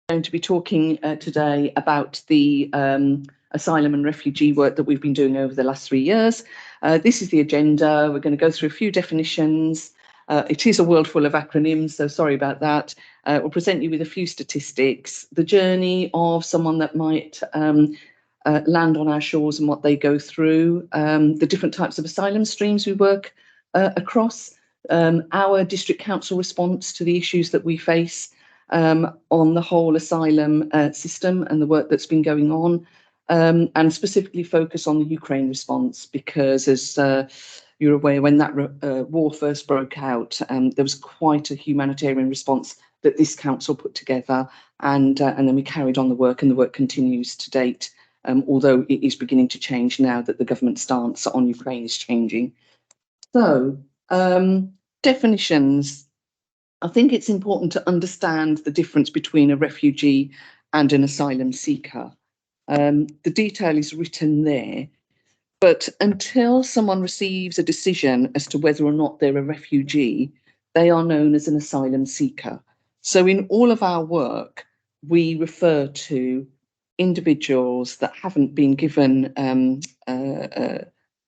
going to be talking today about the asylum and refugee work that we've been doing over the last 3 years. This is the agenda. We're going to go through a few definitions. It is a world full of acronyms, so sorry about that. We'll present you with a few statistics, the journey of someone that might land on our shores and what they go through, the different types of asylum streams we work across, our district council response to the issues that we face on the whole asylum system and the work that's been going on, and specifically focus on the Ukraine response, because as you're aware, when that war first broke out, there was quite a humanitarian response that this council put together, and then we carried on the work, and the work continues to date, although it is beginning to change now that the government stance on Ukraine is changing. So, definitions. I think it's important to understand the difference between a refugee and an asylum seeker. The detail is written there, but until someone receives a decision as to whether or not they're a refugee, they are known as an asylum seeker. So in all of our work, we refer to individuals that haven't been given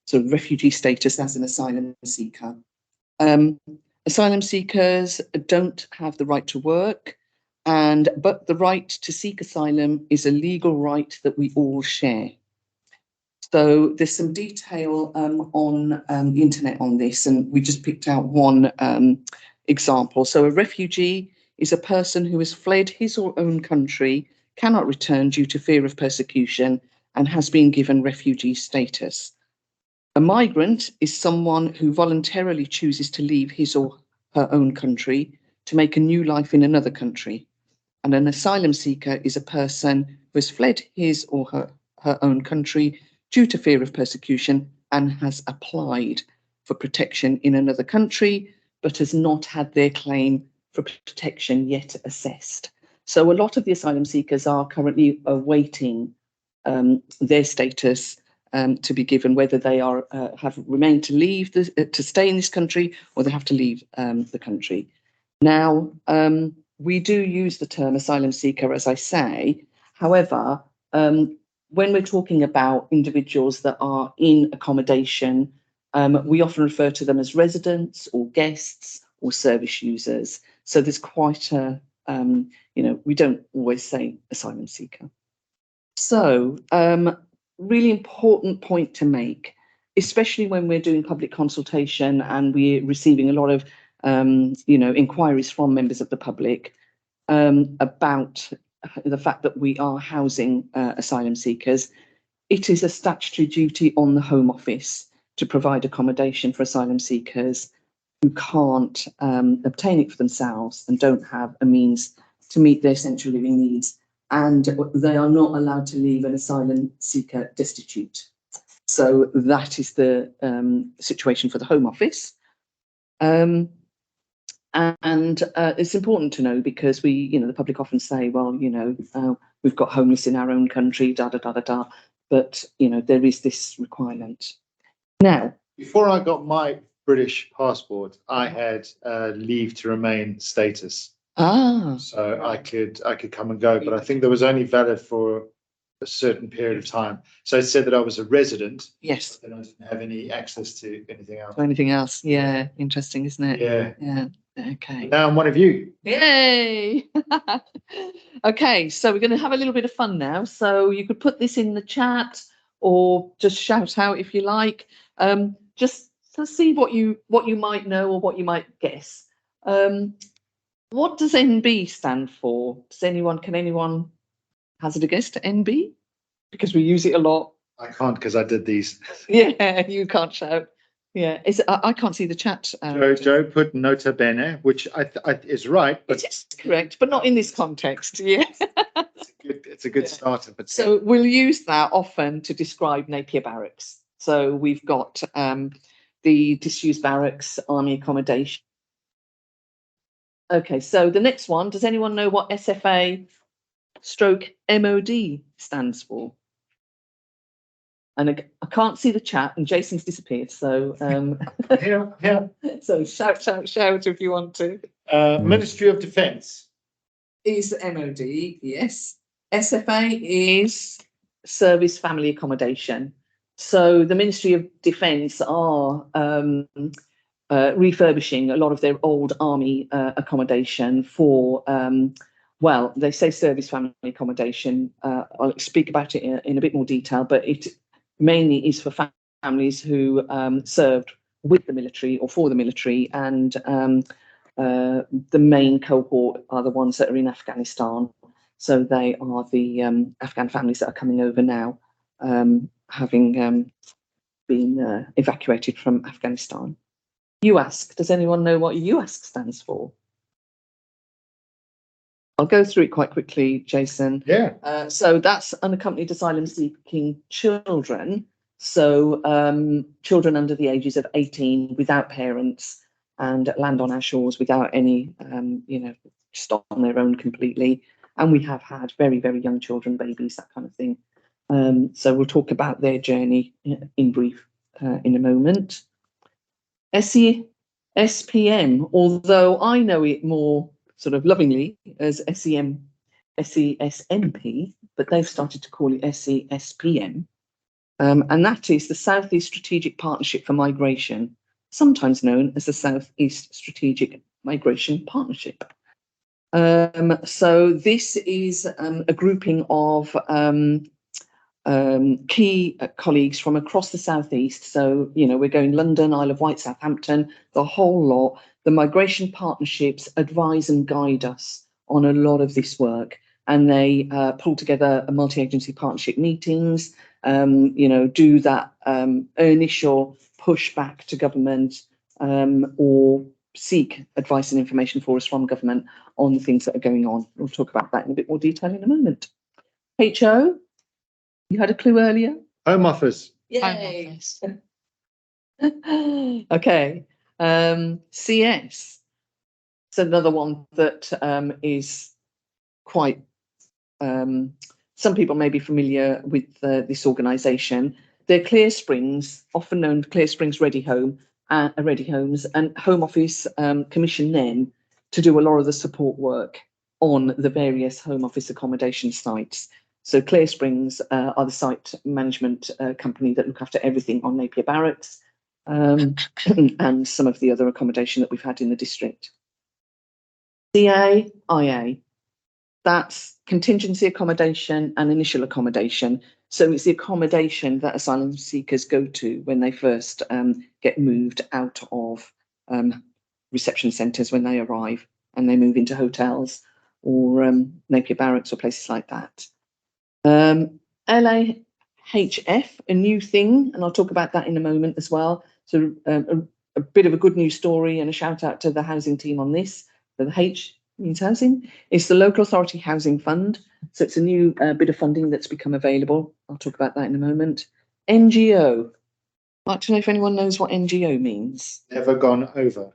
sort of refugee status as an asylum seeker. Asylum seekers don't have the right to work, but the right to seek asylum is a legal right that we all share. So there's some detail on the internet on this, and we just picked out one example. So a refugee is a person who has fled his or own country, cannot return due to fear of persecution, and has been given refugee status. A migrant is someone who voluntarily chooses to leave his or her own country to make a new life in another country. And an asylum seeker is a person who has fled his or her own country due to fear of persecution and has applied for protection in another country, but has not had their claim for protection yet assessed. So a lot of the asylum seekers are currently awaiting their status to be given, whether they are have remained to leave to stay in this country, or they have to leave the country. Now, we do use the term asylum seeker, as I say. However, when we're talking about individuals that are in accommodation, we often refer to them as residents or guests or service users. So there's quite a, we don't always say asylum seeker. So, really important point to make, especially when we're doing public consultation and we're receiving a lot of, inquiries from members of the public about the fact that we are housing asylum seekers. It is a statutory duty on the Home Office to provide accommodation for asylum seekers who can't obtain it for themselves and don't have a means to meet their essential living needs. And they are not allowed to leave an asylum seeker destitute. So that is the situation for the Home Office. And it's important to know, because the public often say, well, we've got homeless in our own country, but, there is this requirement. Now, before I got my British passport, I had leave to remain status. So I could come and go, but I think that was only valid for a certain period of time. So it said that I was a resident. Yes. But I didn't have any access to anything else. Anything else? Yeah. Interesting, isn't it? Yeah. Yeah. Okay. Now I'm one of you. Yay! Okay, so we're going to have a little bit of fun now. So you could put this in the chat or just shout out if you like. Just to see what you might know or what you might guess. What does NB stand for? Can anyone hazard a guess to NB? Because we use it a lot. I can't, because I did these. Yeah, you can't shout. Yeah, I can't see the chat. Joe put nota bene, which is right, but it is correct, but not in this context. Yeah, it's a good starter. But so we'll use that often to describe Napier Barracks. So we've got the disused barracks, army accommodation. Okay, so the next one. Does anyone know what SFA / MOD stands for? And I can't see the chat, and Jason's disappeared. So yeah. So shout if you want to. Ministry of Defence. is MOD, yes. SFA is Service Family Accommodation. So the Ministry of Defence are refurbishing a lot of their old army accommodation for, well, they say service family accommodation. I'll speak about it in a bit more detail, but it mainly is for families who served with the military or for the military, and the main cohort are the ones that are in Afghanistan. So they are the Afghan families that are coming over now, having been evacuated from Afghanistan. UASC, does anyone know what UASC stands for? I'll go through it quite quickly, Jason. Yeah. So that's unaccompanied asylum seeking children. So children under the ages of 18 without parents and land on our shores without any, just on their own completely. And we have had very, very young children, babies, that kind of thing. So we'll talk about their journey in brief in a moment. SPM, although I know it more sort of lovingly as SESMP, but they've started to call it SESPM. And that is the Southeast Strategic Partnership for Migration, sometimes known as the Southeast Strategic Migration Partnership. So this is a grouping of key colleagues from across the southeast. So, we're going London, Isle of Wight, Southampton, the whole lot. The migration partnerships advise and guide us on a lot of this work, and they pull together multi-agency partnership meetings, do that initial push back to government, or seek advice and information for us from government on the things that are going on. We'll talk about that in a bit more detail in a moment. HO, you had a clue earlier? Home Office. Yay. Okay. CS. It's another one that is quite, some people may be familiar with this organisation. They're Clear Springs, often known Clear Springs Ready Homes, and Home Office commissioned them to do a lot of the support work on the various Home Office accommodation sites. So Clear Springs are the site management company that look after everything on Napier Barracks, and some of the other accommodation that we've had in the district. CIA, that's contingency accommodation and initial accommodation. So it's the accommodation that asylum seekers go to when they first get moved out of reception centres when they arrive, and they move into hotels or Napier Barracks or places like that. LAHF, a new thing, and I'll talk about that in a moment as well. So a bit of a good news story and a shout out to the housing team on this. So the H means housing. It's the Local Authority Housing Fund. So it's a new bit of funding that's become available. I'll talk about that in a moment. NGO. I'd like to know if anyone knows what NGO means. Never gone over.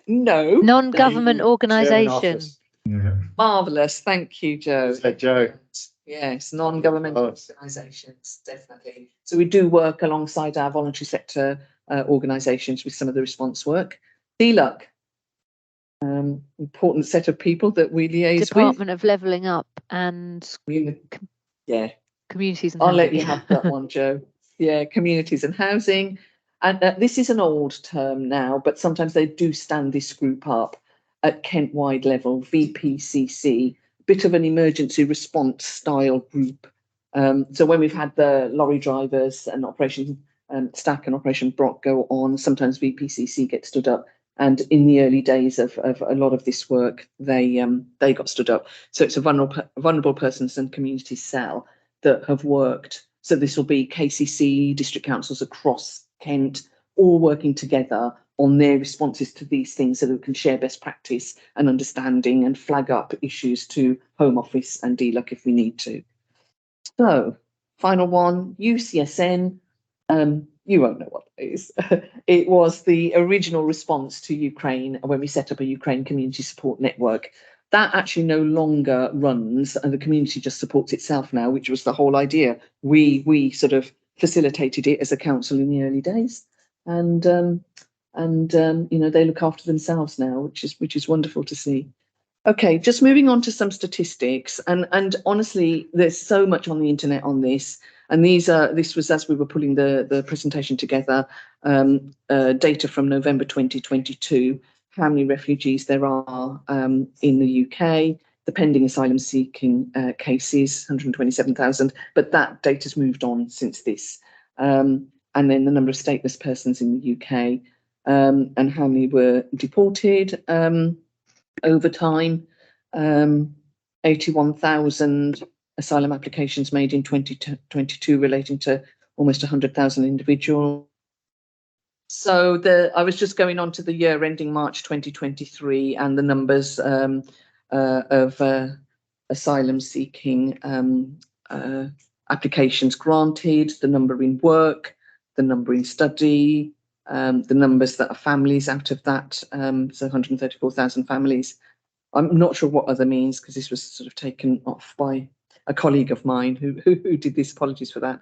No. Non-government organisation. Yeah. Marvellous. Thank you, Joe. Joe. Yes, non-governmental organisations, definitely. So we do work alongside our voluntary sector organisations with some of the response work. DLUC, important set of people that we liaise with. Department of Levelling Up and Communities and I'll Housing. let you have that one, Joe. Yeah, Communities and Housing. And this is an old term now, but sometimes they do stand this group up at Kent-wide level, VPCC, bit of an emergency response style group. So when we've had the lorry drivers and Operation Stack and Operation Brock go on, sometimes VPCC gets stood up. And in the early days of a lot of this work, they got stood up. So it's a vulnerable persons and communities cell that have worked. So this will be KCC, district councils across Kent, all working together on their responses to these things so that we can share best practice and understanding and flag up issues to Home Office and DLUC if we need to. So, final one, UCSN. You won't know what it is. It was the original response to Ukraine when we set up a Ukraine community support network. That actually no longer runs, and the community just supports itself now, which was the whole idea. We sort of facilitated it as a council in the early days, and they look after themselves now, which is wonderful to see. Okay, just moving on to some statistics, and honestly, there's so much on the internet on this, and this was as we were putting the presentation together, data from November 2022, how many refugees there are in the UK, the pending asylum seeking cases, 127,000, but that data's moved on since this, and then the number of stateless persons in the UK, and how many were deported. Over time, 81,000 asylum applications made in 2022 relating to almost 100,000 individuals. So I was just going on to the year ending March 2023 and the numbers of asylum seeking applications granted, the number in work, the number in study, the numbers that are families out of that, so 134,000 families. I'm not sure what other means, because this was sort of taken off by a colleague of mine who did this, apologies for that,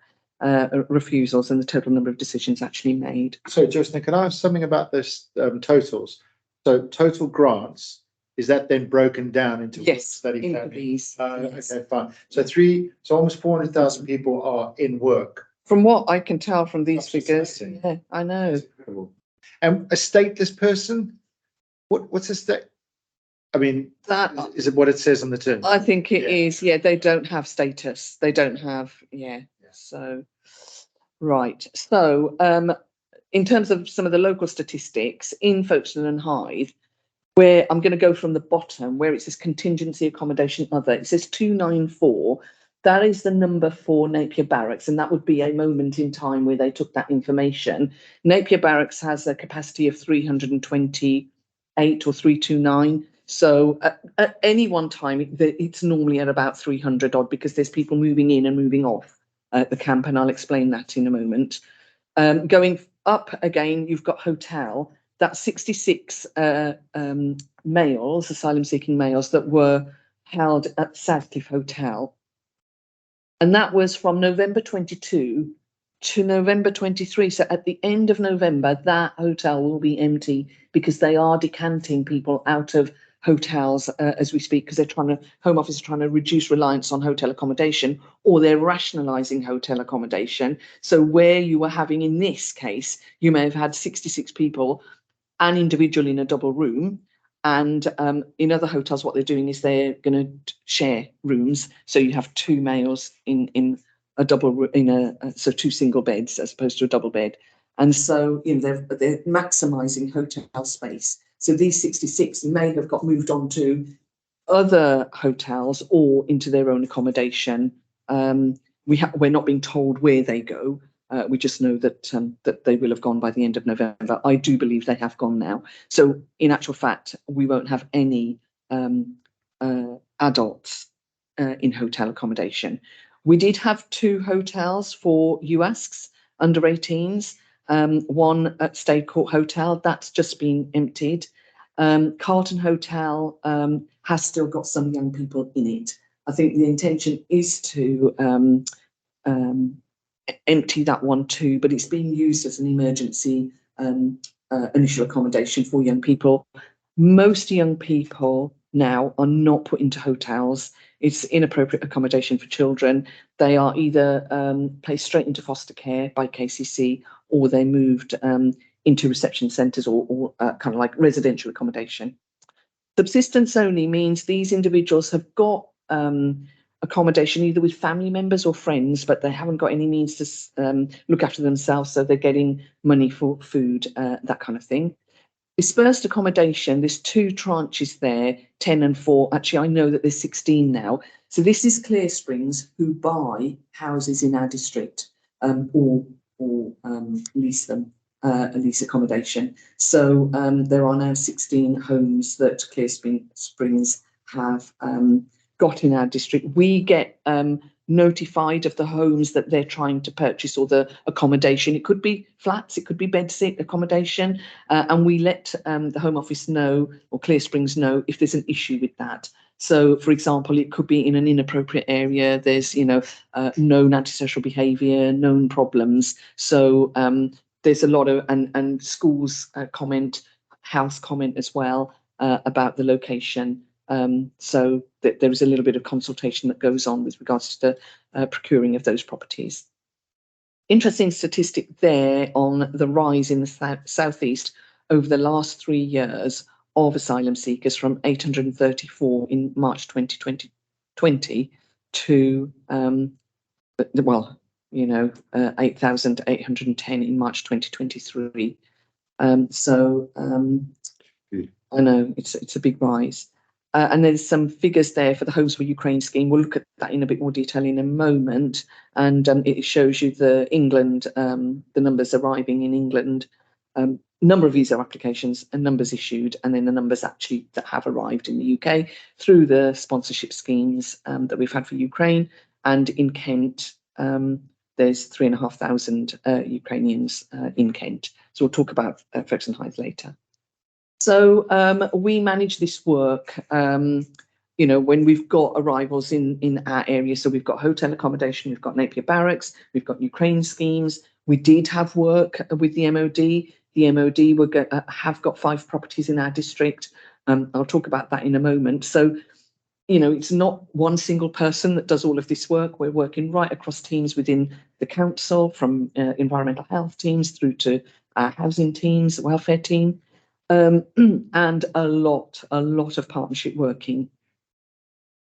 refusals and the total number of decisions actually made. So, Justin, can I ask something about this totals? So total grants, is that then broken down into study families? Yes. Okay, fine. So almost 400,000 people are in work. From what I can tell from these figures, yeah, I know. That's incredible. And a stateless person, what's a state? I mean, that is it what it says on the tin? I think it is. Yeah, they don't have status. They don't have. Yeah. So, right. So, in terms of some of the local statistics in Folkestone and Hythe, where I'm going to go from the bottom, where it says contingency accommodation other, it says 294. That is the number for Napier Barracks, and that would be a moment in time where they took that information. Napier Barracks has a capacity of 328 or 329. So at any one time, it's normally at about 300 odd, because there's people moving in and moving off at the camp, and I'll explain that in a moment. Going up again, you've got hotel. That's 66 males, asylum-seeking males, that were held at Southcliffe Hotel. And that was from November 22 to November 23. So at the end of November, that hotel will be empty, because they are decanting people out of hotels as we speak, because Home Office is trying to reduce reliance on hotel accommodation, or they're rationalising hotel accommodation. So where you were having, in this case, you may have had 66 people, an individual in a double room. And in other hotels, what they're doing is they're going to share rooms. So you have two males in a double, so two single beds as opposed to a double bed. And so they're maximising hotel space. So these 66 may have got moved on to other hotels or into their own accommodation. We're not being told where they go. We just know that they will have gone by the end of November. I do believe they have gone now. So in actual fact, we won't have any adults in hotel accommodation. We did have two hotels for UASCs under 18s. One at Stade Court Hotel, that's just been emptied. Carlton Hotel has still got some young people in it. I think the intention is to empty that one too, but it's being used as an emergency initial accommodation for young people. Most young people now are not put into hotels. It's inappropriate accommodation for children. They are either placed straight into foster care by KCC, or they're moved into reception centres or kind of like residential accommodation. Subsistence only means these individuals have got accommodation either with family members or friends, but they haven't got any means to look after themselves, so they're getting money for food, that kind of thing. Dispersed accommodation, there's two tranches there, 10 and 4. Actually, I know that there's 16 now. So this is Clear Springs, who buy houses in our district or lease them, lease accommodation. So there are now 16 homes that Clear Springs have got in our district. We get notified of the homes that they're trying to purchase, or the accommodation. It could be flats, it could be bedsit accommodation, and we let the Home Office know, or Clear Springs know, if there's an issue with that. So, for example, it could be in an inappropriate area. There's, known antisocial behaviour, known problems. So there's a lot of, and schools comment, house comment as well about the location So that there is a little bit of consultation that goes on with regards to the procuring of those properties. Interesting statistic there on the rise in the southeast over the last 3 years of asylum seekers, from 834 in March 2020 to 8,810 in March 2023. I know it's a big rise. And there's some figures there for the Homes for Ukraine scheme. We'll look at that in a bit more detail in a moment. And it shows you the England, the numbers arriving in England, number of visa applications and numbers issued, and then the numbers actually that have arrived in the UK through the sponsorship schemes that we've had for Ukraine. And in Kent, there's 3,500 Ukrainians in Kent. So we'll talk about Folkestone Heights later. So we manage this work, when we've got arrivals in our area. So we've got hotel accommodation, we've got Napier Barracks, we've got Ukraine schemes. We did have work with the MOD. The MOD have got 5 properties in our district. I'll talk about that in a moment. So, it's not one single person that does all of this work. We're working right across teams within the council, from environmental health teams through to our housing teams, welfare team. And a lot of partnership working.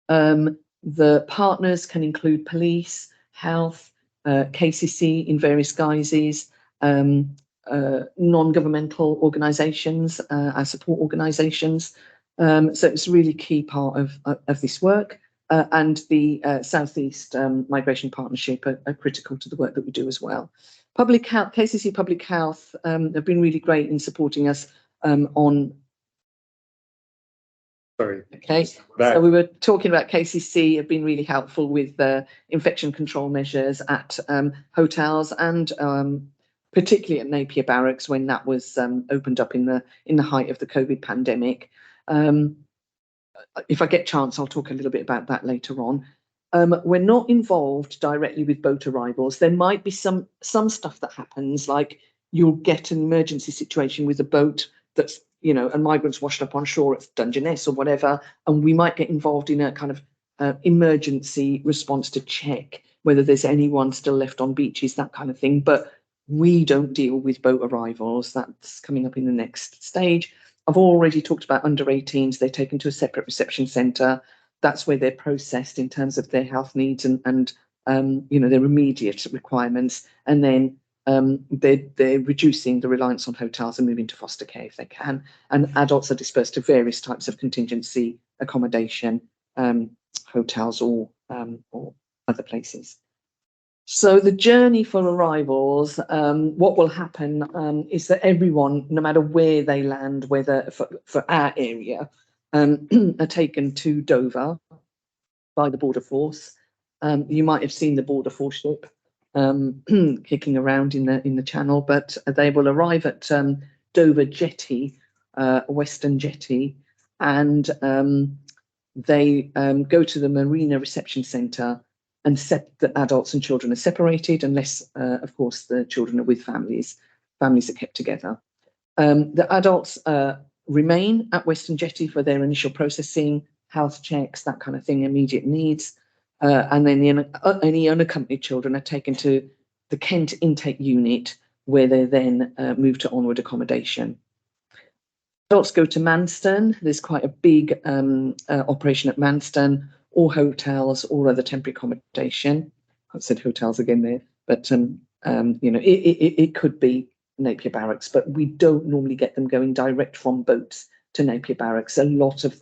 The partners can include police, health, KCC in various guises, non-governmental organisations, our support organisations. So it's a really key part of this work. And the Southeast Migration Partnership are critical to the work that we do as well. Public Health, KCC Public Health have been really great in supporting us on. Sorry. Okay, so we were talking about KCC have been really helpful with infection control measures at hotels, and particularly at Napier Barracks when that was opened up in the height of the COVID pandemic. If I get a chance, I'll talk a little bit about that later on. We're not involved directly with boat arrivals. There might be some stuff that happens, like you'll get an emergency situation with a boat that's, and migrants washed up on shore at Dungeness or whatever, and we might get involved in a kind of emergency response to check whether there's anyone still left on beaches, that kind of thing. But we don't deal with boat arrivals. That's coming up in the next stage. I've already talked about under 18s. They're taken to a separate reception centre. That's where they're processed in terms of their health needs and their immediate requirements. And then they're reducing the reliance on hotels and moving to foster care if they can. And adults are dispersed to various types of contingency accommodation, hotels or other places. So the journey for arrivals, what will happen is that everyone, no matter where they land, whether for our area, are taken to Dover by the Border Force. You might have seen the Border Force ship kicking around in the channel, but they will arrive at Dover Jetty, Western Jetty, and they go to the Marina Reception Centre, and the adults and children are separated, unless, of course, the children are with families. Families are kept together. The adults remain at Western Jetty for their initial processing, health checks, that kind of thing, immediate needs. And then any unaccompanied children are taken to the Kent intake unit, where they then move to onward accommodation. Adults go to Manston. There's quite a big operation at Manston, or hotels or other temporary accommodation. I've said hotels again there, but it could be Napier Barracks, but we don't normally get them going direct from boats to Napier Barracks. A lot of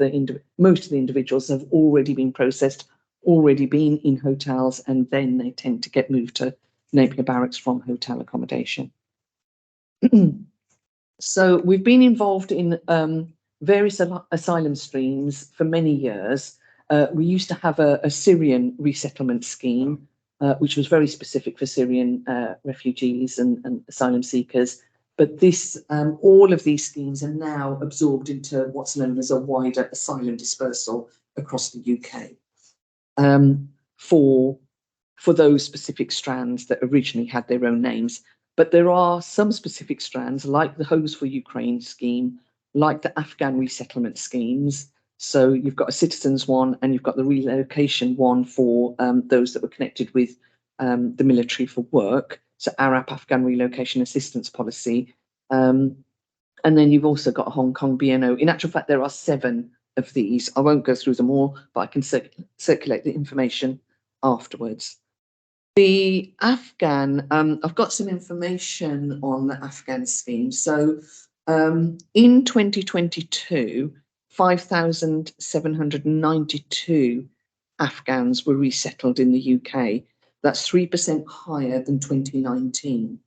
most of the individuals have already been processed, already been in hotels, and then they tend to get moved to Napier Barracks from hotel accommodation. So we've been involved in various asylum streams for many years. We used to have a Syrian resettlement scheme, which was very specific for Syrian refugees and asylum seekers. But all of these schemes are now absorbed into what's known as a wider asylum dispersal across the UK, for those specific strands that originally had their own names. But there are some specific strands, like the Homes for Ukraine scheme, like the Afghan resettlement schemes, So you've got a citizens one, and you've got the relocation one for those that were connected with the military for work. So ARAP, Afghan Relocation Assistance Policy. And then you've also got a Hong Kong BNO. In actual fact, there are 7 of these. I won't go through them all, but I can circulate the information afterwards. The Afghan, I've got some information on the Afghan scheme. So in 2022, 5,792 Afghans were resettled in the UK. That's 3% higher than 2019.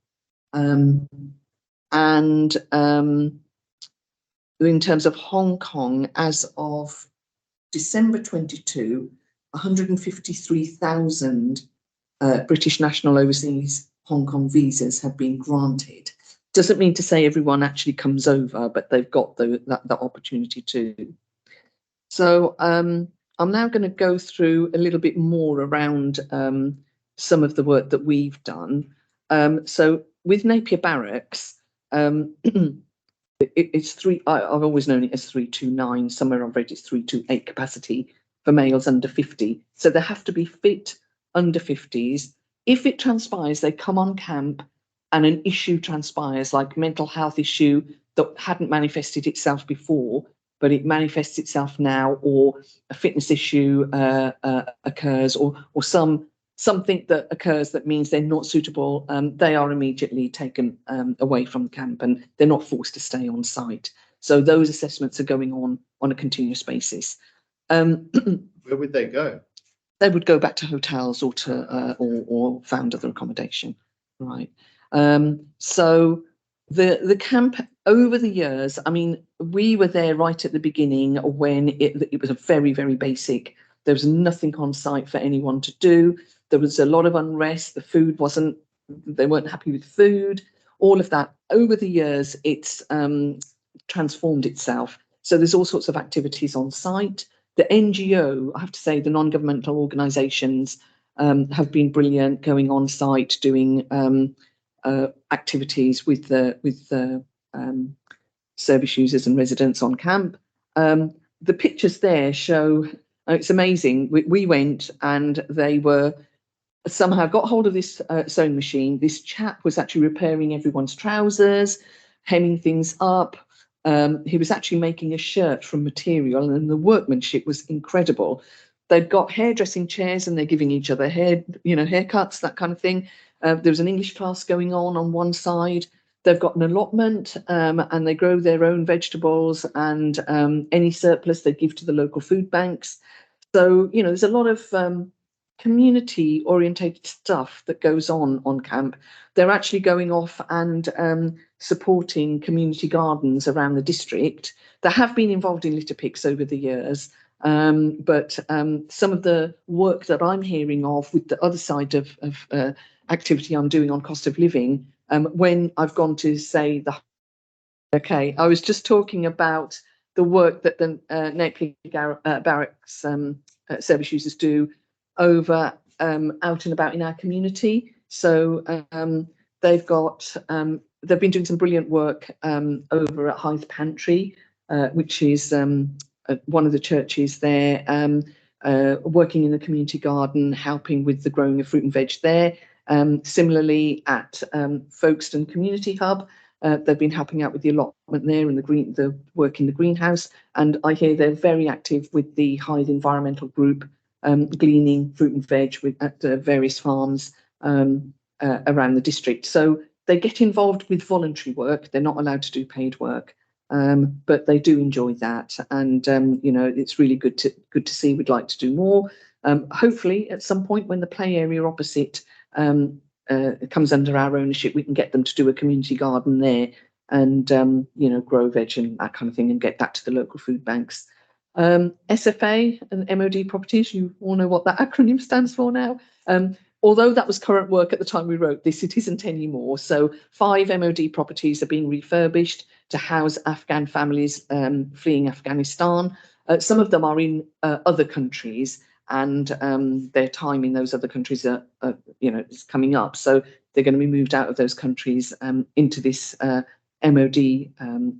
In terms of Hong Kong, as of December 22, 153,000 British national overseas Hong Kong visas have been granted. Doesn't mean to say everyone actually comes over, but they've got that opportunity too. So I'm now going to go through a little bit more around some of the work that we've done. So with Napier Barracks, it's I've always known it as 329. Somewhere I've read it's 328 capacity for males under 50. So they have to be fit under 50s. If it transpires, they come on camp and an issue transpires, like a mental health issue that hadn't manifested itself before, but it manifests itself now, or a fitness issue occurs, or something that occurs that means they're not suitable, they are immediately taken away from the camp, and they're not forced to stay on site. So those assessments are going on a continuous basis. Where would they go? They would go back to hotels or to or found other accommodation, right? So the camp over the years, I mean, we were there right at the beginning when it was a very, very basic. There was nothing on site for anyone to do. There was a lot of unrest. The food wasn't, they weren't happy with food, all of that. Over the years, it's transformed itself. So there's all sorts of activities on site. The NGO, I have to say, the non-governmental organisations have been brilliant, going on site, doing activities with the service users and residents on camp. The pictures there show, it's amazing. We went and they were somehow got hold of this sewing machine. This chap was actually repairing everyone's trousers, hemming things up. He was actually making a shirt from material, and the workmanship was incredible. They've got hairdressing chairs and they're giving each other haircuts, that kind of thing. There was an English class going on one side. They've got an allotment and they grow their own vegetables, and any surplus they give to the local food banks. So, there's a lot of community orientated stuff that goes on camp. They're actually going off and supporting community gardens around the district. They have been involved in litter picks over the years, but some of the work that I'm hearing of with the other side of activity I'm doing on cost of living, when I've gone to say I was just talking about the work that the Napier Barracks service users do over out and about in our community. So they've been doing some brilliant work over at Hythe Pantry, which is one of the churches there, working in the community garden, helping with the growing of fruit and veg there. Similarly at Folkestone Community Hub, they've been helping out with the allotment there and the work in the greenhouse. And I hear they're very active with the Hythe Environmental Group, gleaning fruit and veg at various farms around the district. So they get involved with voluntary work. They're not allowed to do paid work, but they do enjoy that. And it's really good to see. We'd like to do more. Hopefully, at some point when the play area opposite comes under our ownership, we can get them to do a community garden there and grow veg and that kind of thing, and get that to the local food banks. SFA and MOD properties, you all know what that acronym stands for now. Although that was current work at the time we wrote this, it isn't anymore. So 5 MOD properties are being refurbished to house Afghan families fleeing Afghanistan. Some of them are in other countries, and their time in those other countries is coming up. So they're going to be moved out of those countries into this MOD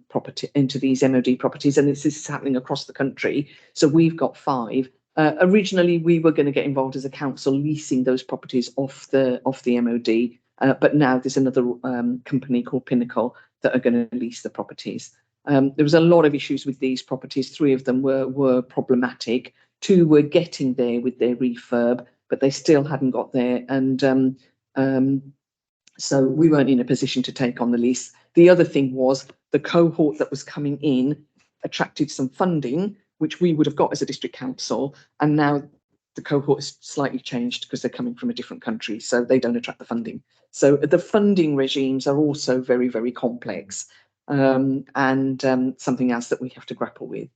property, into these MOD properties, and this is happening across the country. So we've got 5. Originally, we were going to get involved as a council leasing those properties off the MOD, but now there's another company called Pinnacle that are going to lease the properties. There was a lot of issues with these properties. 3 of them were problematic. 2 were getting there with their refurb, but they still hadn't got there, and so we weren't in a position to take on the lease. The other thing was the cohort that was coming in attracted some funding, which we would have got as a district council, and now the cohort has slightly changed because they're coming from a different country, so they don't attract the funding. So the funding regimes are also very, very complex, and something else that we have to grapple with.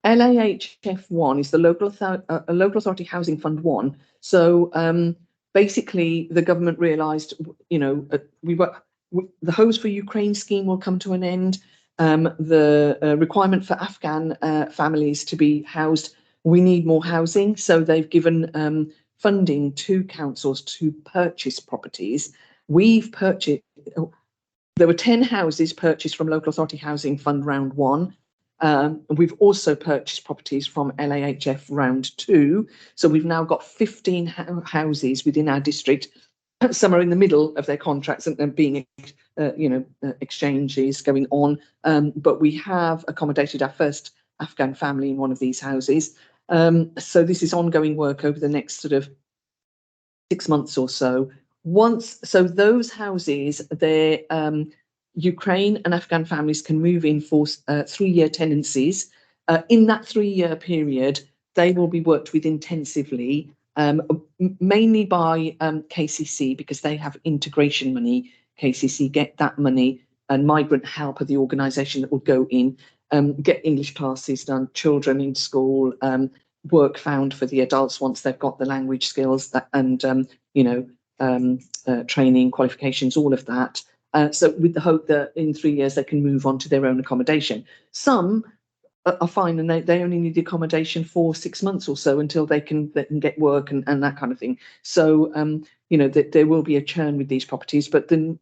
LAHF1 is the local authority housing fund 1. So basically, the government realised, the Hose for Ukraine scheme will come to an end. The requirement for Afghan families to be housed, we need more housing. So they've given funding to councils to purchase properties. We've purchased, there were 10 houses purchased from Local Authority Housing Fund Round 1. We've also purchased properties from LAHF Round 2. So we've now got 15 houses within our district. Some are in the middle of their contracts and being, exchanges going on. But we have accommodated our first Afghan family in one of these houses. So this is ongoing work over the next sort of 6 months or so. So those houses, they're Ukraine and Afghan families can move in for 3-year tenancies. In that 3-year period, they will be worked with intensively, mainly by KCC, because they have integration money. KCC get that money, and Migrant Help are the organisation that will go in, get English classes done, children in school, work found for the adults once they've got the language skills, training, qualifications, all of that. So with the hope that in 3 years they can move on to their own accommodation. Some are fine, and they only need the accommodation for 6 months or so until they can get work and that kind of thing. So there will be a churn with these properties. But then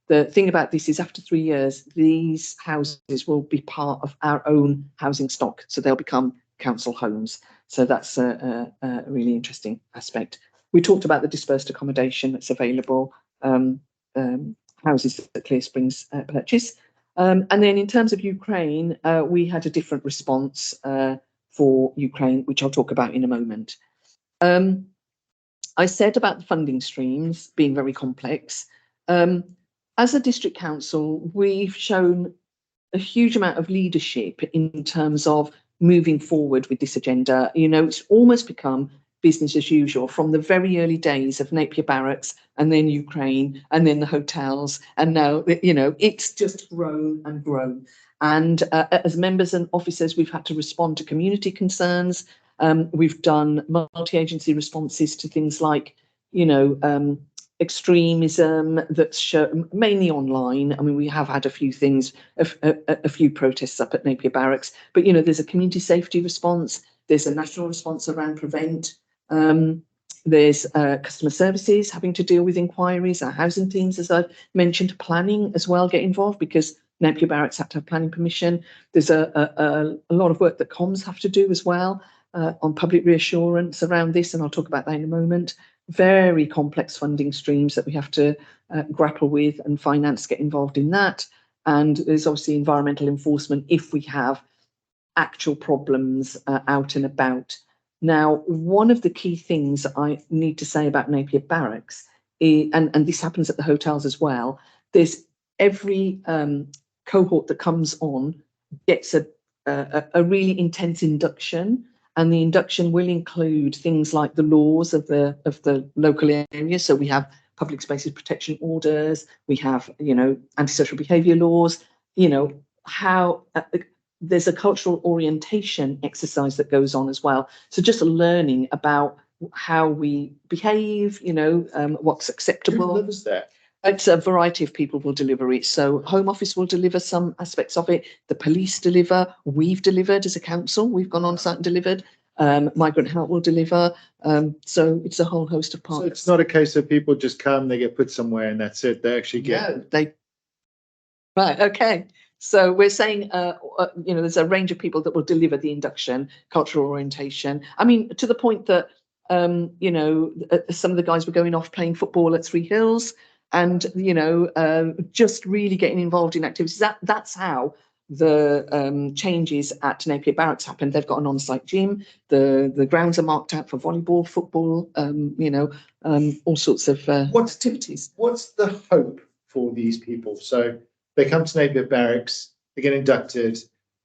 the thing about this is, after 3 years, these houses will be part of our own housing stock, so they'll become council homes. So that's a really interesting aspect. We talked about the dispersed accommodation that's available. Houses that Clear Springs purchase. And then in terms of Ukraine, we had a different response for Ukraine, which I'll talk about in a moment. I said about the funding streams being very complex. As a district council, we've shown a huge amount of leadership in terms of moving forward with this agenda. It's almost become business as usual from the very early days of Napier Barracks, and then Ukraine, and then the hotels, and now it's just grown and grown. And as members and officers, we've had to respond to community concerns. We've done multi-agency responses to things like extremism that's mainly online. I mean, we have had a few things, a few protests up at Napier Barracks, but there's a community safety response. There's a national response around Prevent. There's customer services having to deal with inquiries. Our housing teams, as I mentioned, planning as well get involved, because Napier Barracks had to have planning permission. There's a lot of work that comms have to do as well on public reassurance around this, and I'll talk about that in a moment. Very complex funding streams that we have to grapple with, and finance get involved in that. And there's obviously environmental enforcement if we have actual problems out and about. Now, one of the key things I need to say about Napier Barracks, and this happens at the hotels as well, there's every cohort that comes on gets a really intense induction, and the induction will include things like the laws of the local area. So we have public spaces protection orders, we have antisocial behaviour laws, how there's a cultural orientation exercise that goes on as well. So just learning about how we behave, what's acceptable. Who delivers that? It's a variety of people will deliver it. So Home Office will deliver some aspects of it. The police deliver. We've delivered as a council. We've gone on site and delivered. Migrant Help will deliver. So it's a whole host of partners. So it's not a case of people just come, they get put somewhere, and that's it. They actually get. No, they Right, okay. So we're saying, there's a range of people that will deliver the induction, cultural orientation. I mean, to the point that, some of the guys were going off playing football at Three Hills and, just really getting involved in activities. That's how the changes at Napier Barracks happened. They've got an on-site gym. The grounds are marked out for volleyball, football, all sorts of activities. What's the hope for these people? So they come to Napier Barracks, they get inducted,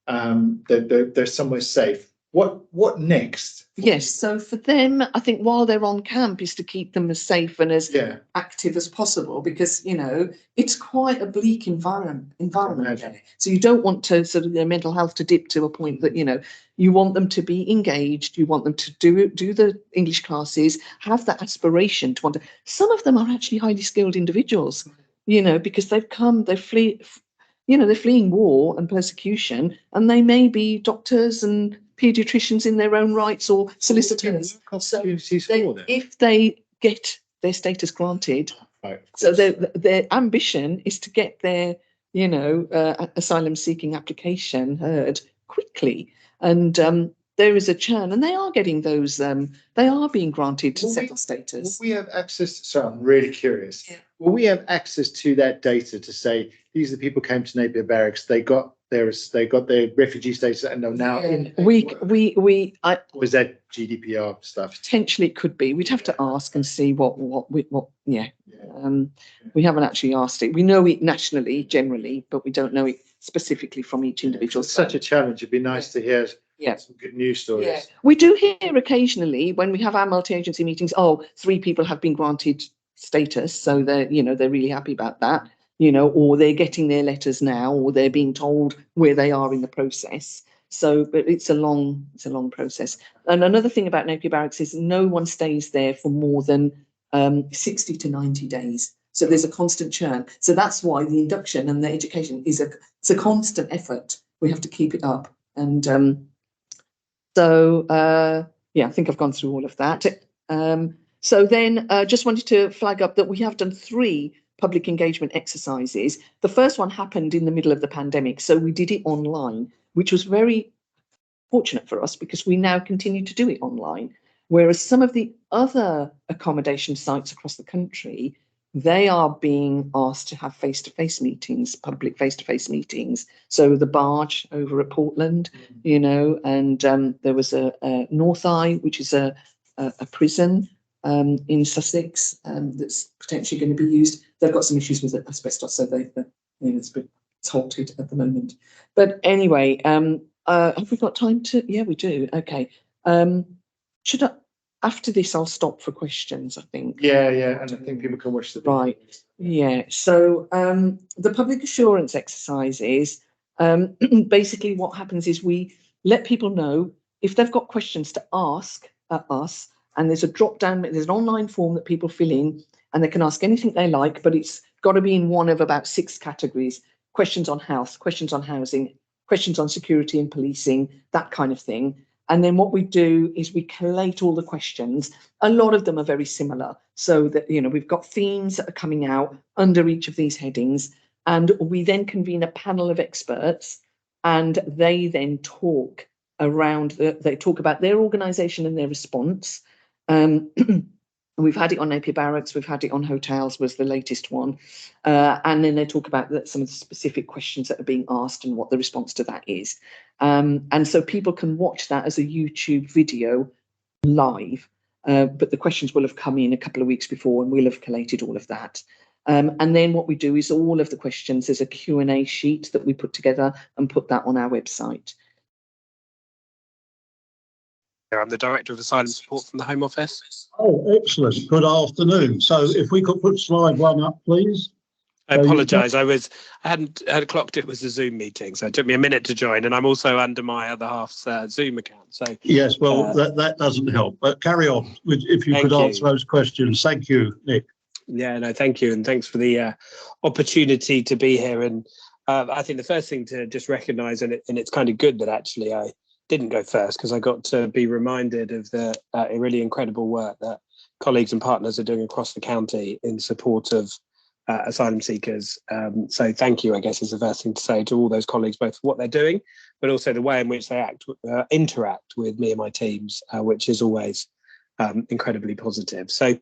they're somewhere safe. What next? Yes, so for them, I think while they're on camp is to keep them as safe and as active as possible, because it's quite a bleak environment there. So you don't want to sort of their mental health to dip to a point that you want them to be engaged, you want them to do the English classes, have that aspiration to want to. Some of them are actually highly skilled individuals, because they're fleeing war and persecution, and they may be doctors and paediatricians in their own rights or solicitors. So if they get their status granted, so their ambition is to get their asylum seeking application heard quickly, and there is a churn, and they are getting those. They are being granted settled status. We have access. So I'm really curious. Yeah. Will we have access to that data to say these are the people who came to Napier Barracks? They got their refugee status and are now in. Was that GDPR stuff? Potentially it could be. We'd have to ask and see what. We haven't actually asked it. We know it nationally, generally, but we don't know it specifically from each individual. It's such a challenge. It'd be nice to hear some good news stories. Yeah. We do hear occasionally when we have our multi-agency meetings, 3 people have been granted status, so they're really happy about that, or they're getting their letters now, or they're being told where they are in the process. So, but it's a long process. And another thing about Napier Barracks is no one stays there for more than 60 to 90 days. So there's a constant churn. So that's why the induction and the education it's a constant effort. We have to keep it up. And I think I've gone through all of that. So then just wanted to flag up that we have done 3 public engagement exercises. The first one happened in the middle of the pandemic. So we did it online, which was very fortunate for us because we now continue to do it online. Whereas some of the other accommodation sites across the country, they are being asked to have face-to-face meetings, public face-to-face meetings. So the Barge over at Portland, and there was a North Eye, which is a prison in Sussex that's potentially going to be used. They've got some issues with asbestos, so it's halted at the moment. But anyway, have we got time to? Yeah, we do. Okay. Should I? After this, I'll stop for questions, I think. Yeah, and I think people can watch the video. Right. Yeah. So the public assurance exercises, basically what happens is we let people know if they've got questions to ask us, and there's a drop down, there's an online form that people fill in, and they can ask anything they like, but it's got to be in one of about 6 categories: questions on health, questions on housing, questions on security and policing, that kind of thing. And then what we do is we collate all the questions. A lot of them are very similar. So that, we've got themes that are coming out under each of these headings. And we then convene a panel of experts, and they then talk they talk about their organisation and their response. We've had it on Napier Barracks, we've had it on hotels, was the latest one. And then they talk about some of the specific questions that are being asked and what the response to that is. And so people can watch that as a YouTube video live, but the questions will have come in a couple of weeks before, and we'll have collated all of that. And then what we do is all of the questions, there's a Q&A sheet that we put together and put that on our website. I'm the Director of Asylum Support from the Home Office. Oh, excellent. Good afternoon. So if we could put slide 1 up, please. I apologise. I hadn't clocked it was a Zoom meeting, so it took me a minute to join, and I'm also under my other half's Zoom account. So yes, well, that doesn't help. But carry on if you could answer those questions. Thank you, Nick. Yeah, no, thank you, and thanks for the opportunity to be here. And I think the first thing to just recognise, and it's kind of good that actually I didn't go first, because I got to be reminded of the really incredible work that colleagues and partners are doing across the county in support of asylum seekers. So thank you, I guess, is the first thing to say to all those colleagues, both for what they're doing, but also the way in which they interact with me and my teams, which is always incredibly positive. So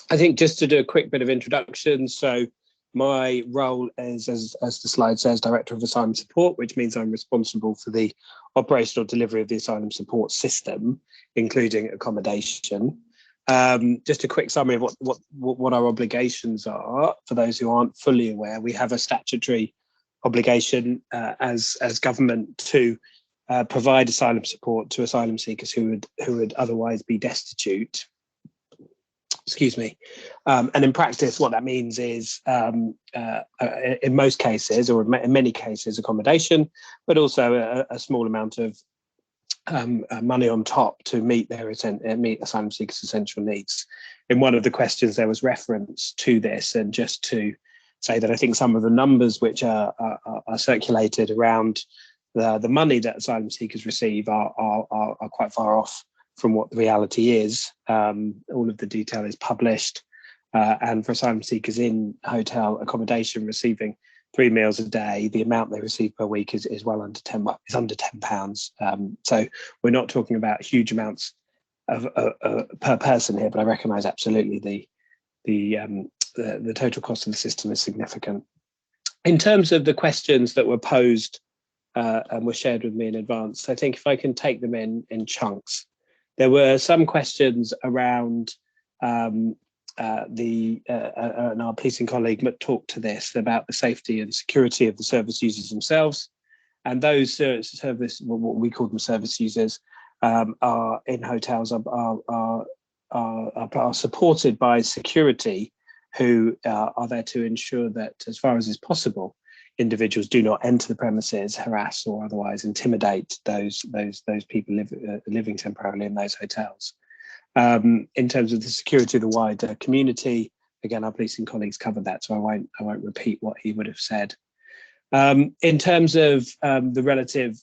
I think just to do a quick bit of introduction. So my role is, as the slide says, Director of Asylum Support, which means I'm responsible for the operational delivery of the asylum support system, including accommodation. Just a quick summary of what our obligations are for those who aren't fully aware. We have a statutory obligation as government to provide asylum support to asylum seekers who would otherwise be destitute. Excuse me. And in practice, what that means is, in most cases, or in many cases, accommodation, but also a small amount of money on top to meet asylum seekers' essential needs. In one of the questions, there was reference to this, and just to say that I think some of the numbers which are circulated around the money that asylum seekers receive are quite far off from what the reality is. All of the detail is published, and for asylum seekers in hotel accommodation receiving 3 meals a day, the amount they receive per week is well under it's under £10. So we're not talking about huge amounts of per person here, but I recognise absolutely the total cost of the system is significant. In terms of the questions that were posed and were shared with me in advance, I think if I can take them in chunks. There were some questions around and our policing colleague talked to this about the safety and security of the service users themselves, and those service, what we call them service users, are in hotels are supported by security, who are there to ensure that, as far as is possible, individuals do not enter the premises, harass or otherwise intimidate those people living temporarily in those hotels. In terms of the security of the wider community, again, our policing colleagues covered that, so I won't repeat what he would have said. In terms of the relative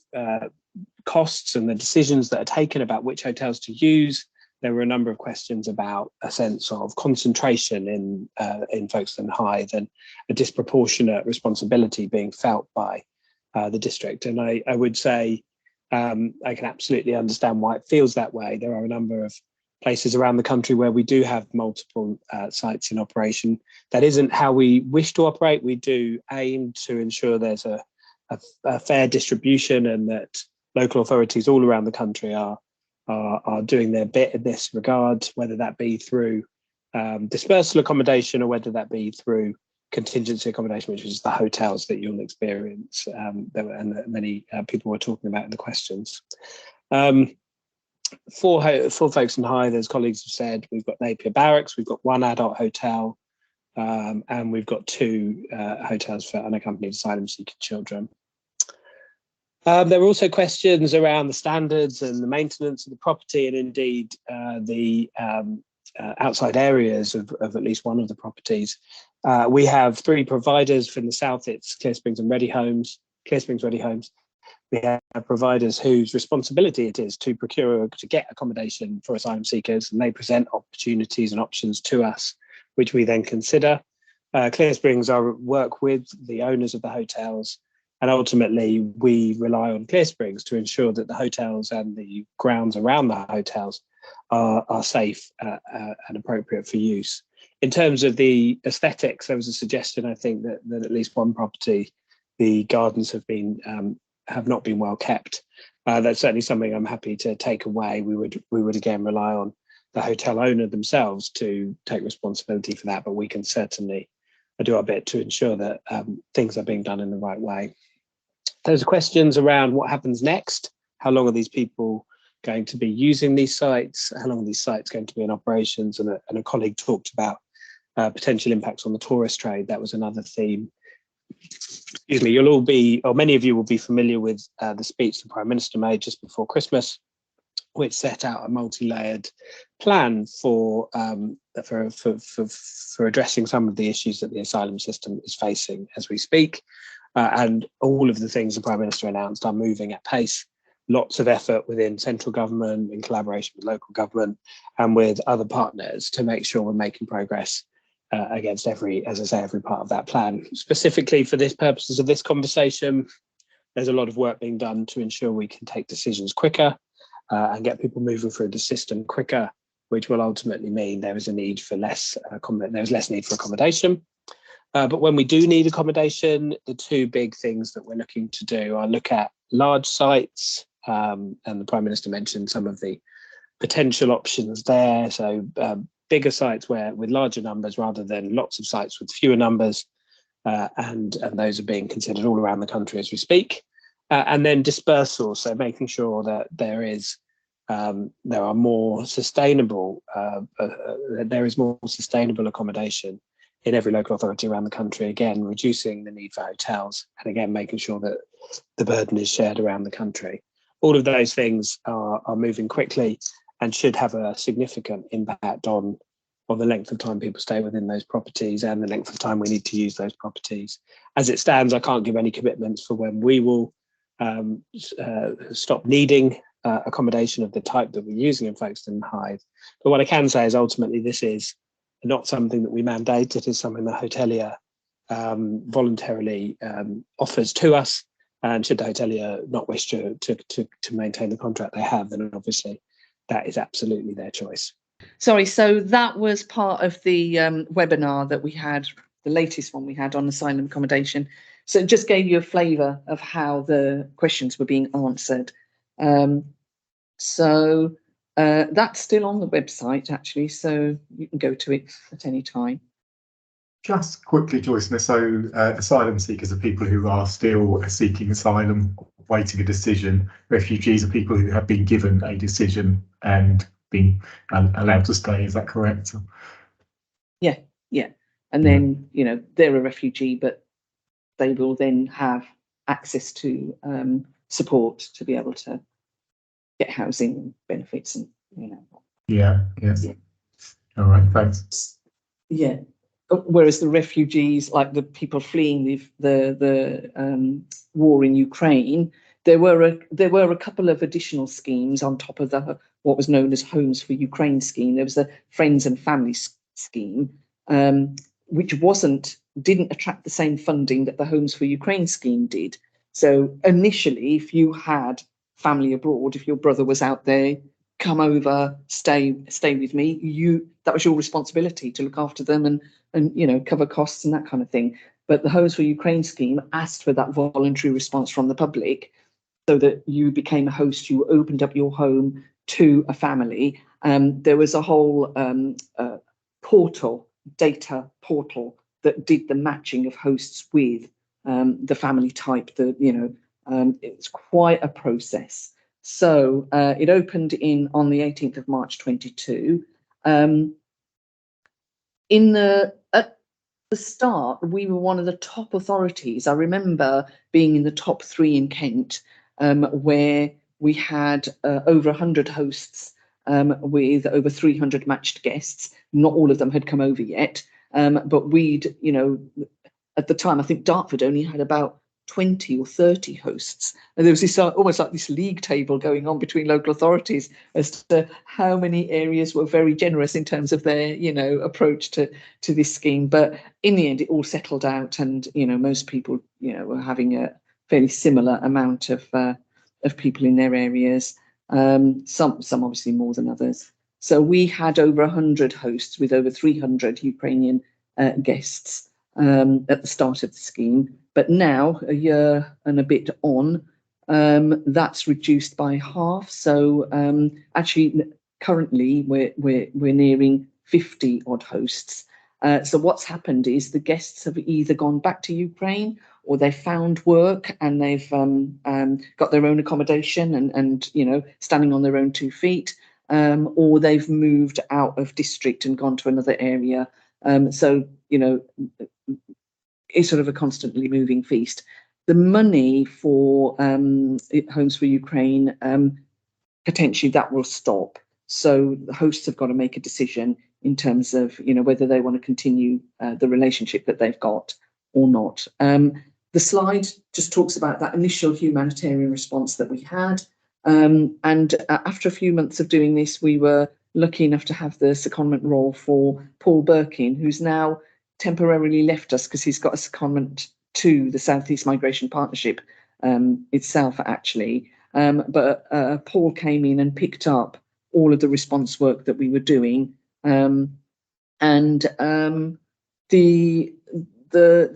costs and the decisions that are taken about which hotels to use, there were a number of questions about a sense of concentration in Folkestone Hythe and a disproportionate responsibility being felt by the district. And I would say I can absolutely understand why it feels that way. There are a number of places around the country where we do have multiple sites in operation. That isn't how we wish to operate. We do aim to ensure there's a fair distribution, and that local authorities all around the country are doing their bit in this regard, whether that be through dispersal accommodation or whether that be through contingency accommodation, which is the hotels that you'll experience, and many people were talking about in the questions. For Folkestone Hythe, as colleagues have said, we've got Napier Barracks, we've got one adult hotel, and we've got 2 hotels for unaccompanied asylum seeking children. There were also questions around the standards and the maintenance of the property, and indeed the outside areas of at least one of the properties. We have 3 providers. From the south, it's Clear Springs and Ready Homes. Clear Springs Ready Homes. We have providers whose responsibility it is to get accommodation for asylum seekers, and they present opportunities and options to us, which we then consider. Clear Springs work with the owners of the hotels, and ultimately we rely on Clear Springs to ensure that the hotels and the grounds around the hotels are safe and appropriate for use. In terms of the aesthetics, there was a suggestion, I think, that at least one property, the gardens have not been well kept. That's certainly something I'm happy to take away. We would again rely on the hotel owner themselves to take responsibility for that, but we can certainly do our bit to ensure that things are being done in the right way. There's questions around what happens next. How long are these people going to be using these sites? How long are these sites going to be in operations? And a colleague talked about potential impacts on the tourist trade. That was another theme. Excuse me, you'll all be, or many of you will be familiar with the speech the Prime Minister made just before Christmas, which set out a multi-layered plan for addressing some of the issues that the asylum system is facing as we speak. And all of the things the Prime Minister announced are moving at pace. Lots of effort within central government, in collaboration with local government and with other partners, to make sure we're making progress against every, as I say, every part of that plan. Specifically for this purposes of this conversation, there's a lot of work being done to ensure we can take decisions quicker and get people moving through the system quicker, which will ultimately mean there is a need for there's less need for accommodation. But when we do need accommodation, the two big things that we're looking to do are look at large sites, and the Prime Minister mentioned some of the potential options there. So bigger sites with larger numbers rather than lots of sites with fewer numbers, and those are being considered all around the country as we speak. And then dispersal, so making sure that there is more sustainable accommodation in every local authority around the country, again reducing the need for hotels, and again making sure that the burden is shared around the country. All of those things are moving quickly and should have a significant impact on the length of time people stay within those properties and the length of time we need to use those properties. As it stands, I can't give any commitments for when we will stop needing accommodation of the type that we're using in Folkestone and Hythe. But what I can say is ultimately this is not something that we mandate. It is something that hotelier voluntarily offers to us. And should the hotelier not wish to maintain the contract they have, then obviously that is absolutely their choice. Sorry, so that was part of the webinar that we had, the latest one we had on asylum accommodation. So it just gave you a flavour of how the questions were being answered. So that's still on the website, actually, so you can go to it at any time. Just quickly, Joyce, so asylum seekers are people who are still seeking asylum, waiting a decision. Refugees are people who have been given a decision and been allowed to stay. Is that correct? Yeah. And then, they're a refugee, but they will then have access to support to be able to get housing benefits and, Yeah. All right, thanks. Yeah. Whereas the refugees, like the people fleeing the war in Ukraine, there were a couple of additional schemes on top of what was known as Homes for Ukraine scheme. There was a Friends and Family scheme, which didn't attract the same funding that the Homes for Ukraine scheme did. So initially, if you had family abroad, if your brother was out there, come over, stay with me, that was your responsibility to look after them and cover costs and that kind of thing. But the Homes for Ukraine scheme asked for that voluntary response from the public, so that you became a host, you opened up your home to a family. There was a whole data portal that did the matching of hosts with the family type. It's quite a process. So it opened on the 18th of March 22. At the start, we were one of the top authorities. I remember being in the top 3 in Kent, where we had over 100 hosts with over 300 matched guests. Not all of them had come over yet, but we'd, at the time, I think Dartford only had about 20 or 30 hosts, and there was this almost like this league table going on between local authorities as to how many areas were very generous in terms of their approach to this scheme. But in the end, it all settled out, and most people were having a fairly similar amount of people in their areas. Some obviously more than others. So we had over 100 hosts with over 300 Ukrainian guests at the start of the scheme. But now, a year and a bit on, that's reduced by half. So actually, currently, we're nearing 50 odd hosts. So what's happened is the guests have either gone back to Ukraine, or they've found work and they've got their own accommodation and standing on their own 2 feet, or they've moved out of district and gone to another area. So it's sort of a constantly moving feast. The money for Homes for Ukraine, potentially that will stop. So the hosts have got to make a decision in terms of whether they want to continue the relationship that they've got or not. The slide just talks about that initial humanitarian response that we had. And after a few months of doing this, we were lucky enough to have the secondment role for Paul Birkin, who's now temporarily left us because he's got a secondment to the South East Migration Partnership itself, actually. But Paul came in and picked up all of the response work that we were doing. The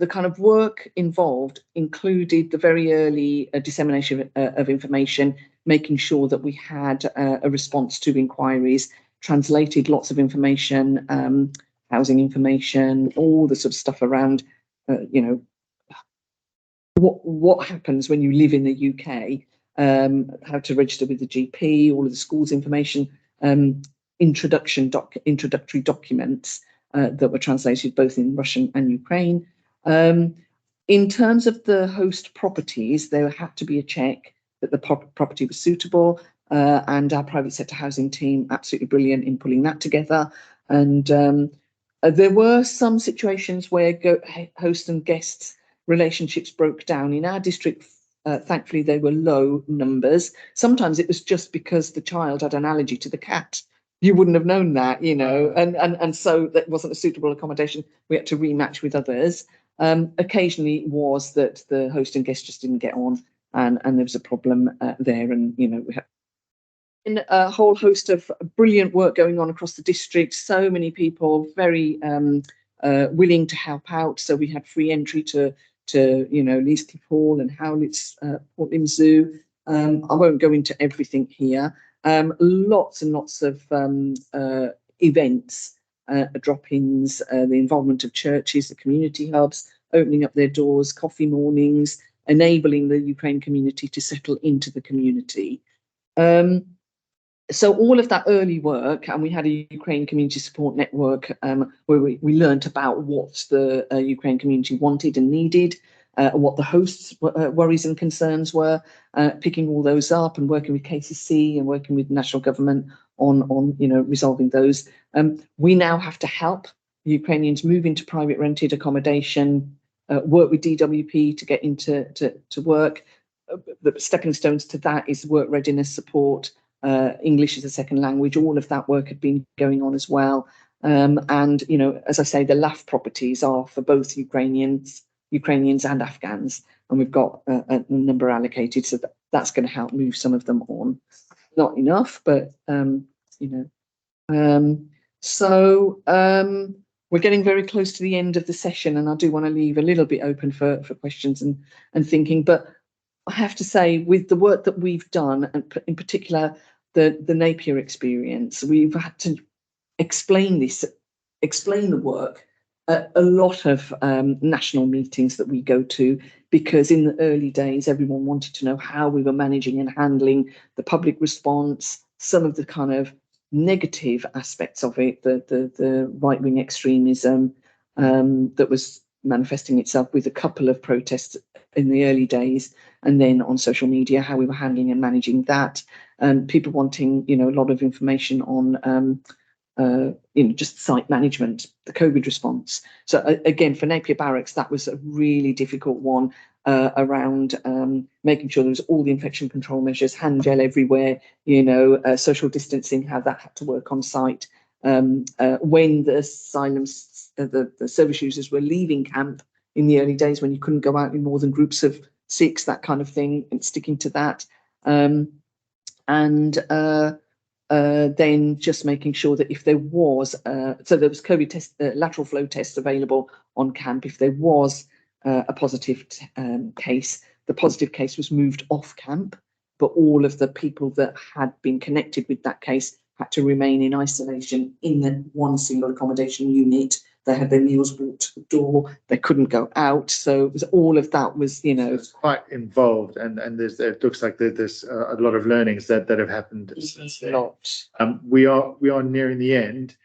kind of work involved included the very early dissemination of information, making sure that we had a response to inquiries, translated lots of information, housing information, all the sort of stuff around, you know, what happens when you live in the UK, how to register with the GP, all of the schools information, introductory documents that were translated both in Russian and Ukraine. In terms of the host properties, there had to be a check that the property was suitable, and our private sector housing team absolutely brilliant in pulling that together. And there were some situations where host and guests relationships broke down. In our district, thankfully, they were low numbers. Sometimes it was just because the child had an allergy to the cat. You wouldn't have known that, you know, and so that wasn't a suitable accommodation. We had to rematch with others. Occasionally it was that the host and guest just didn't get on, and there was a problem there. And, you know, we had a whole host of brilliant work going on across the district. So many people very willing to help out. So we had free entry to you know, Leaskey Hall and Howlett's Portland Zoo. I won't go into everything here. Lots and lots of events, drop-ins, the involvement of churches, the community hubs, opening up their doors, coffee mornings, enabling the Ukraine community to settle into the community. So all of that early work, and we had a Ukraine community support network where we learned about what the Ukraine community wanted and needed, what the hosts' worries and concerns were, picking all those up and working with KCC and working with national government on you know, resolving those. We now have to help Ukrainians move into private rented accommodation, work with DWP to get into to work. The stepping stones to that is work readiness support. English as a second language, all of that work had been going on as well. And, you know, as I say, the LAF properties are for both Ukrainians and Afghans, and we've got a number allocated, so that's going to help move some of them on. Not enough, but, you know. We're getting very close to the end of the session, and I do want to leave a little bit open for questions and thinking, but I have to say, with the work that we've done, and in particular the Napier experience, we've had to explain the work at a lot of national meetings that we go to, because in the early days, everyone wanted to know how we were managing and handling the public response, some of the kind of negative aspects of it, the right-wing extremism that was manifesting itself with a couple of protests in the early days, and then on social media, how we were handling and managing that, and people wanting, you know, a lot of information on, you know, just site management, the COVID response. So again, for Napier Barracks, that was a really difficult one around making sure there was all the infection control measures, hand gel everywhere, you know, social distancing, how that had to work on site. When the asylum, the service users were leaving camp in the early days, when you couldn't go out in more than groups of 6, that kind of thing, and sticking to that. Then just making sure that if there was, so there was COVID test, lateral flow tests available on camp. If there was a positive case, the positive case was moved off camp, but all of the people that had been connected with that case had to remain in isolation in the one single accommodation unit. They had their meals brought to the door. They couldn't go out. So it was, all of that was, you know, it's quite involved, and it looks like there's a lot of learnings that have happened since then. We are nearing the end,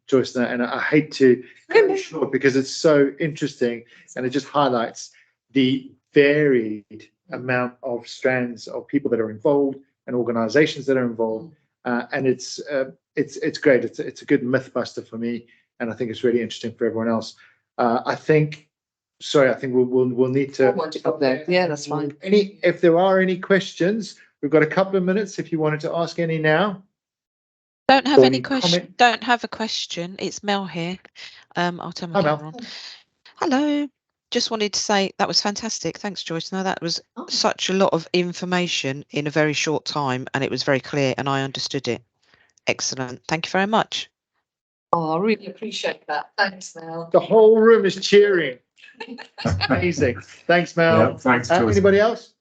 Joyce, and I hate to cut it short because it's so interesting, and it just highlights the varied amount of strands of people that are involved and organisations that are involved, and it's great. It's a good myth buster for me. And I think it's really interesting for everyone else. I think we'll need to wind it up there. Yeah, that's fine. If there are any questions, we've got a couple of minutes if you wanted to ask any now. Don't have Or any any question. comment? Don't have a question. It's Mel here. I'll turn my Hi, camera Mel. on. Hello. Just wanted to say that was fantastic. Thanks, Joyce. No, that was such a lot of information in a very short time, and it was very clear, and I understood it. Excellent. Thank you very much. Oh, I really appreciate that. Thanks, Mel. The whole room is cheering. Amazing. Thanks, Mel. Yeah, thanks, Joyce. Anybody else?